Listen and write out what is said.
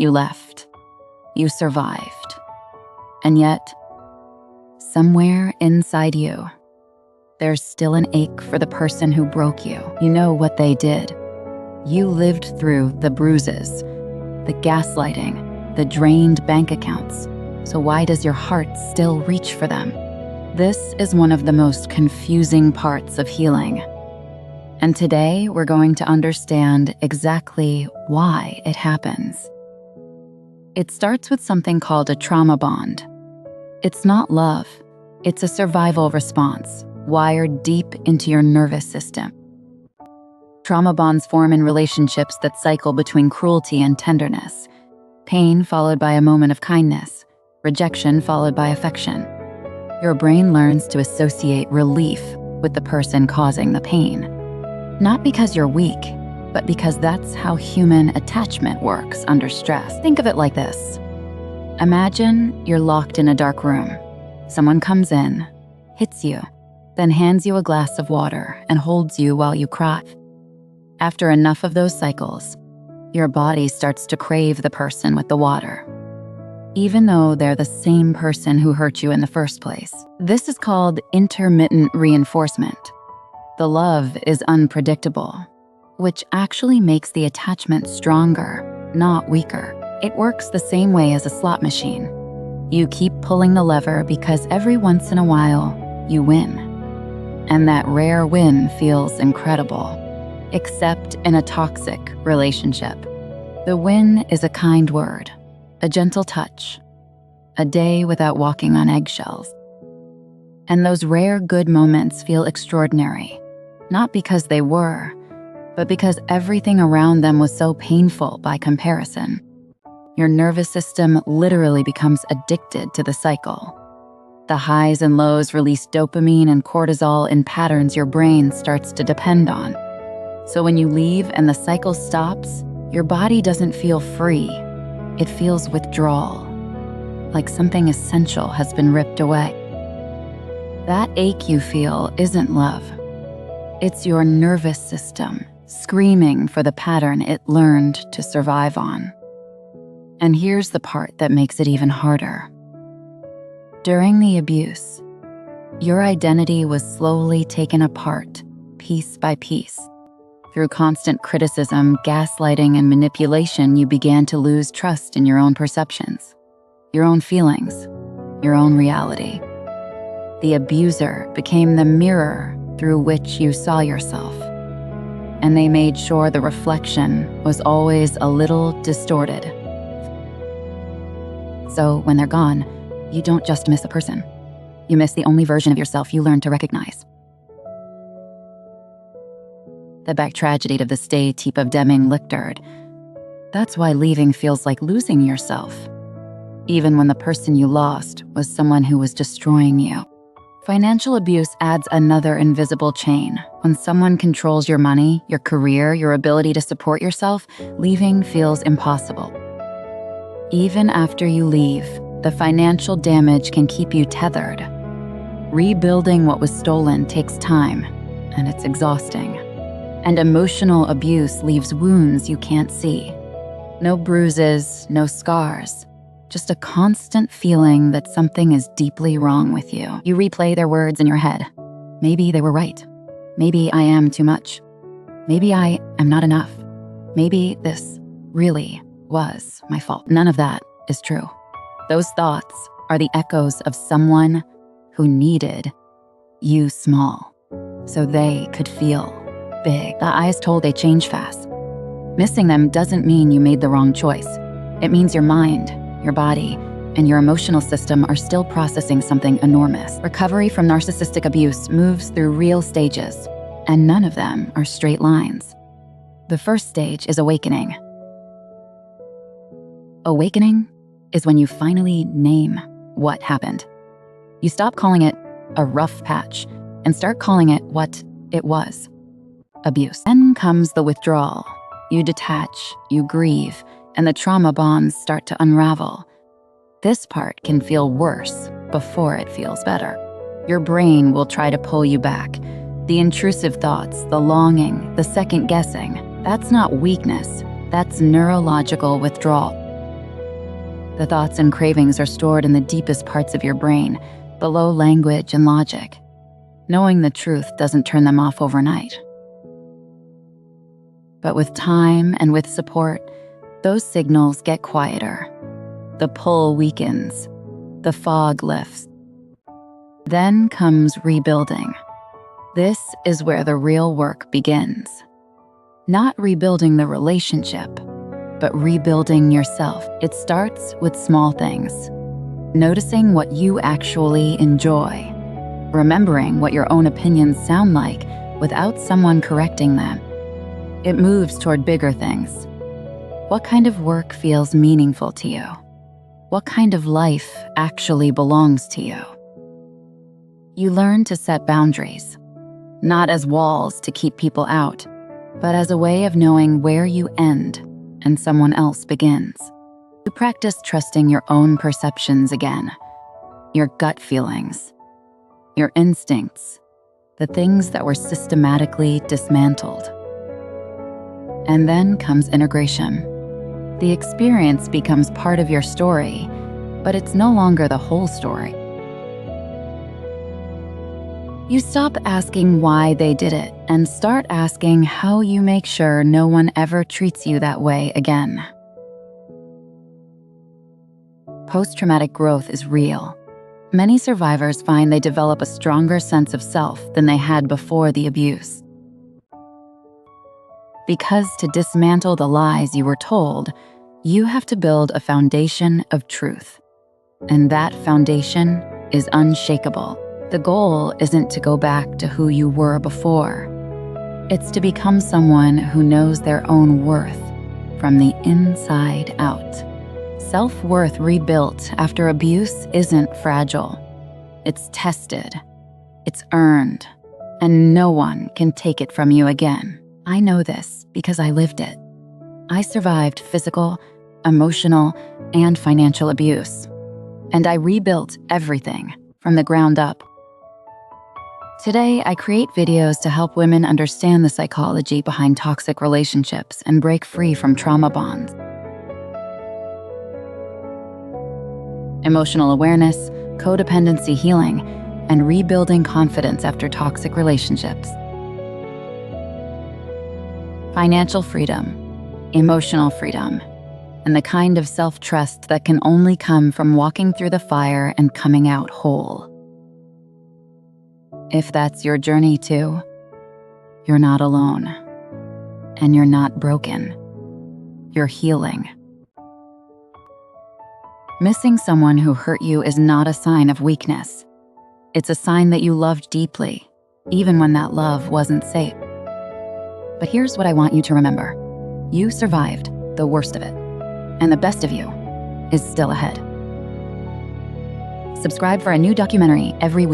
You left. You survived. And yet, somewhere inside you, there's still an ache for the person who broke you. You know what they did. You lived through the bruises, the gaslighting, the drained bank accounts. So why does your heart still reach for them? This is one of the most confusing parts of healing. And today we're going to understand exactly why it happens. It starts with something called a trauma bond. It's not love. It's a survival response, wired deep into your nervous system. Trauma bonds form in relationships that cycle between cruelty and tenderness, pain followed by a moment of kindness, rejection followed by affection. Your brain learns to associate relief with the person causing the pain. Not because you're weak, but because that's how human attachment works under stress. Think of it like this. Imagine you're locked in a dark room. Someone comes in, hits you, then hands you a glass of water and holds you while you cry. After enough of those cycles, your body starts to crave the person with the water, even though they're the same person who hurt you in the first place. This is called intermittent reinforcement. The love is unpredictable, which actually makes the attachment stronger, not weaker. It works the same way as a slot machine. You keep pulling the lever because every once in a while, you win. And that rare win feels incredible, except in a toxic relationship. The win is a kind word, a gentle touch, a day without walking on eggshells. And those rare good moments feel extraordinary, not because they were, but because everything around them was so painful by comparison. Your nervous system literally becomes addicted to the cycle. The highs and lows release dopamine and cortisol in patterns your brain starts to depend on. So when you leave and the cycle stops, your body doesn't feel free. It feels withdrawal, like something essential has been ripped away. That ache you feel isn't love. It's your nervous system screaming for the pattern it learned to survive on. And here's the part that makes it even harder. During the abuse, your identity was slowly taken apart, piece by piece. Through constant criticism, gaslighting, and manipulation, you began to lose trust in your own perceptions, your own feelings, your own reality. The abuser became the mirror through which you saw yourself, and they made sure the reflection was always a little distorted. So when they're gone, you don't just miss a person. You miss the only version of yourself you learned to recognize. The back tragedy of the stay Teep of Deming Lichtard. That's why leaving feels like losing yourself, even when the person you lost was someone who was destroying you. Financial abuse adds another invisible chain. When someone controls your money, your career, your ability to support yourself, leaving feels impossible. Even after you leave, the financial damage can keep you tethered. Rebuilding what was stolen takes time, and it's exhausting. And emotional abuse leaves wounds you can't see. No bruises, no scars, just a constant feeling that something is deeply wrong with you. You replay their words in your head. Maybe they were right. Maybe I am too much. Maybe I am not enough. Maybe this really was my fault. None of that is true. Those thoughts are the echoes of someone who needed you small so they could feel big. The eyes told they change fast. Missing them doesn't mean you made the wrong choice. It means your mind, your body, and your emotional system are still processing something enormous. Recovery from narcissistic abuse moves through real stages, and none of them are straight lines. The first stage is awakening. Awakening is when you finally name what happened. You stop calling it a rough patch and start calling it what it was: abuse. Then comes the withdrawal. You detach, you grieve, and the trauma bonds start to unravel. This part can feel worse before it feels better. Your brain will try to pull you back. The intrusive thoughts, the longing, the second guessing, that's not weakness, that's neurological withdrawal. The thoughts and cravings are stored in the deepest parts of your brain, below language and logic. Knowing the truth doesn't turn them off overnight. But with time and with support, those signals get quieter. The pull weakens. The fog lifts. Then comes rebuilding. This is where the real work begins. Not rebuilding the relationship, but rebuilding yourself. It starts with small things. Noticing what you actually enjoy. Remembering what your own opinions sound like without someone correcting them. It moves toward bigger things. What kind of work feels meaningful to you? What kind of life actually belongs to you? You learn to set boundaries, not as walls to keep people out, but as a way of knowing where you end and someone else begins. You practice trusting your own perceptions again, your gut feelings, your instincts, the things that were systematically dismantled. And then comes integration. The experience becomes part of your story, but it's no longer the whole story. You stop asking why they did it and start asking how you make sure no one ever treats you that way again. Post-traumatic growth is real. Many survivors find they develop a stronger sense of self than they had before the abuse. Because to dismantle the lies you were told, you have to build a foundation of truth. And that foundation is unshakable. The goal isn't to go back to who you were before. It's to become someone who knows their own worth from the inside out. Self-worth rebuilt after abuse isn't fragile. It's tested. It's earned. And no one can take it from you again. I know this because I lived it. I survived physical, emotional, and financial abuse. And I rebuilt everything from the ground up. Today, I create videos to help women understand the psychology behind toxic relationships and break free from trauma bonds. Emotional awareness, codependency healing, and rebuilding confidence after toxic relationships. Financial freedom, emotional freedom, and the kind of self-trust that can only come from walking through the fire and coming out whole. If that's your journey too, you're not alone. And you're not broken. You're healing. Missing someone who hurt you is not a sign of weakness. It's a sign that you loved deeply, even when that love wasn't safe. But here's what I want you to remember. You survived the worst of it, and the best of you is still ahead. Subscribe for a new documentary every week.